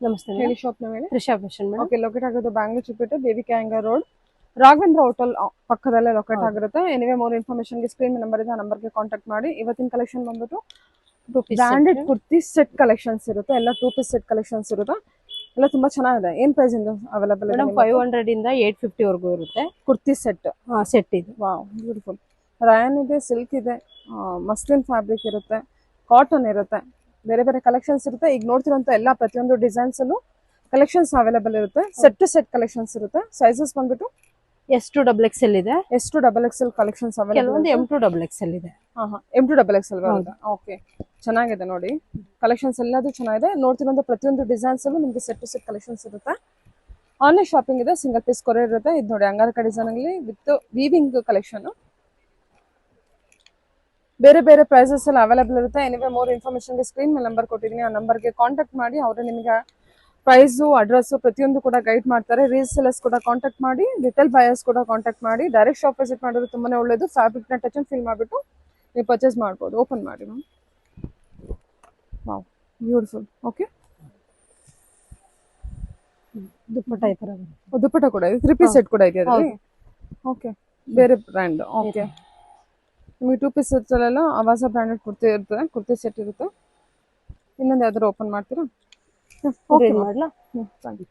ನಮಸ್ತೆ ಹೇಳಿ ಶಾಪ್ ನ ಮೇಲೆ Trisha fashion madam. Okay, locate ಆಗೋದು ಬ್ಯಾಂಗ್ಳೂರ್ ಚಿಕ್ಕಪೇಟೆ ಬೇಬಿ ಕ್ಯಾಂಗ ರೋಡ್ ರಾಘವೇಂದ್ರ ಹೋಟೆಲ್ ಪಕ್ಕದಲ್ಲೇ ಲೊಕೇಟ್ ಆಗಿರುತ್ತೆ. ಎನಿವೆ ಮೋರ್ ಇನ್ಫಾರ್ಮೇಶನ್ ಗೆ ಸ್ಕ್ರೀನ್ ನಂಬರ್ ಇದೆ, ಆ ನಂಬರ್ಗೆ ಕಾಂಟ್ಯಾಕ್ಟ್ ಮಾಡಿ. ಇವತ್ತಿನ ಕಲೆಕ್ಷನ್ ಬಂದ್ಬಿಟ್ಟು ಬ್ರಾಂಡೆಡ್ ಕುರ್ತಿ ಸೆಟ್ ಕಲೆಕ್ಷನ್ಸ್ ಇರುತ್ತೆ. ಎಲ್ಲ 2 ಪೀಸ್ ಸೆಟ್ ಕಲೆಕ್ಷನ್ಸ್ ಇರುತ್ತೆ. ಎಲ್ಲ ತುಂಬಾ ಚೆನ್ನಾಗಿದೆ. ಏನ್ ಪ್ರೈಸ್ ಇಂದ ಅವೈಲೇಬಲ್ ಇದೆ? 500 ಇಂದ 850 ವರೆಗೂ ಇರುತ್ತೆ ಕುರ್ತಿ ಸೆಟ್. ಸೆಟ್ ಇದು. Wow, beautiful. ರಾಯನ್ ಇದೆ, ಸಿಲ್ಕ್ ಇದೆ, ಮಸ್ಲಿನ್ ಫ್ಯಾಬ್ರಿಕ್ ಇರುತ್ತೆ, ಕಾಟನ್ ಇರುತ್ತೆ, ಬೇರೆ ಬೇರೆ ಕಲೆಕ್ಷನ್ಸ್ ಇರುತ್ತೆ. ಈಗ ನೋಡ್ತಿರೋಂಥ ಎಲ್ಲ ಪ್ರತಿಯೊಂದು ಡಿಸೈನ್ಸ್ ಅಲ್ಲೂ ಕಲೆಕ್ಷನ್ಸ್ ಅವೈಲೇಬಲ್ ಇರುತ್ತೆ. ಸೆಟ್ ಟು ಸೆಟ್ ಕಲೆಕ್ಷನ್ಸ್ ಇರುತ್ತೆ. ಸೈಜಸ್ ಬಂದ್ಬಿಟ್ಟು S2 XXL ಇದೆ, ಎಷ್ಟು XXL ಕಲೆಕ್ಷನ್ಸ್ ಅವೈಲೇಬಲ್. ಕೆಲವೊಂದು M2 XXL ಇದೆ. M2 XXL ಬರುತ್ತೆ. ಓಕೆ, ಚೆನ್ನಾಗಿದೆ ನೋಡಿ. ಕಲೆಕ್ಷನ್ಸ್ ಎಲ್ಲದೂ ಚೆನ್ನಾಗಿದೆ. ನೋಡ್ತಿರೋಂಥ ಪ್ರತಿಯೊಂದು ಡಿಸೈನ್ಸ್ ಅಲ್ಲೂ ನಿಮಗೆ ಸೆಟ್ ಟು ಸೆಟ್ ಕಲೆಕ್ಷನ್ಸ್ ಇರುತ್ತೆ. ಆನ್ಲೈನ್ ಶಾಪಿಂಗ್ ಇದೆ, ಸಿಂಗಲ್ ಪೀಸ್ ಕೊರಿಯರ್ ಇರುತ್ತೆ. ಇದು ನೋಡಿ ಅಂಗಾರಕ ಡಿಸೈನ್ ಅಲ್ಲಿ ವಿತ್ ವೀವಿಂಗ್ ಕಲೆಕ್ಷನ್. ಬೇರೆ ಬೇರೆ ಪ್ರೈಸಸ್ ಎಲ್ಲ ಅವೈಲೇಬಲ್ ಇರುತ್ತೆ. ಎನಿವೆ ಮೋರ್ ಇನ್ಫಾರ್ಮೇಶನ್ಗೆ ಸ್ಕ್ರೀನ್ ಮೇಲೆ ನಂಬರ್ ಕೊಟ್ಟಿದ್ದೀನಿ, ಆ ನಂಬರ್ಗೆ ಕಾಂಟ್ಯಾಕ್ಟ್ ಮಾಡಿ. ಅವರು ನಿಮಗೆ ಪ್ರೈಸು, ಅಡ್ರೆಸ್ ಪ್ರತಿಯೊಂದು ಕೂಡ ಗೈಡ್ ಮಾಡ್ತಾರೆ. ರೀಸೇಲರ್ಸ್ ಕೂಡ ಕಾಂಟ್ಯಾಕ್ಟ್ ಮಾಡಿ, ರಿಟೇಲ್ ಬಯರ್ಸ್ ಕೂಡ ಕಾಂಟ್ಯಾಕ್ಟ್ ಮಾಡಿ. ಡೈರೆಕ್ಟ್ ಶಾಪ್ ವಿಸಿಟ್ ಮಾಡಿದ್ರೆ ತುಂಬಾನೇ ಒಳ್ಳೇದು. ಫ್ಯಾಬ್ರಿಕ್ನ ಟಚ್ ಅಂಡ್ ಫೀಲ್ ಮಾಡಿಬಿಟ್ಟು ನೀವು ಪರ್ಚೇಸ್ ಮಾಡ್ಬೋದು. ಓಪನ್ ಮಾಡಿ ಮ್ಯಾಮ್. Wow, beautiful. ಓಕೆ, ದುಪ್ಪಟ್ಟ ಈ ತರ ಬರುತ್ತೆ. ದುಪ್ಪಟ್ಟ ಕೂಡ ಇದೆ, 3 ಪೀಸ್ ಸೆಟ್ ಕೂಡ ಇದೆ ಅದರಲ್ಲಿ. ಓಕೆ, ಬೇರೆ ಬ್ರ್ಯಾಂಡ್. ಓಕೆ, ನಿಮಗೆ 2 ಪೀಸ್ ಸೆಟ್ಸಲ್ಲೆಲ್ಲ ಆವಾಸ ಬ್ರ್ಯಾಂಡೆಡ್ ಕುರ್ತಿ ಇರ್ತದೆ, ಕುರ್ತಿ ಸೆಟ್ ಇರುತ್ತೆ. ಇನ್ನೊಂದು ಯಾವ್ದಾರು ಓಪನ್ ಮಾಡ್ತೀರಾ? Read ಮಾಡ್ಲಾ? Thank you.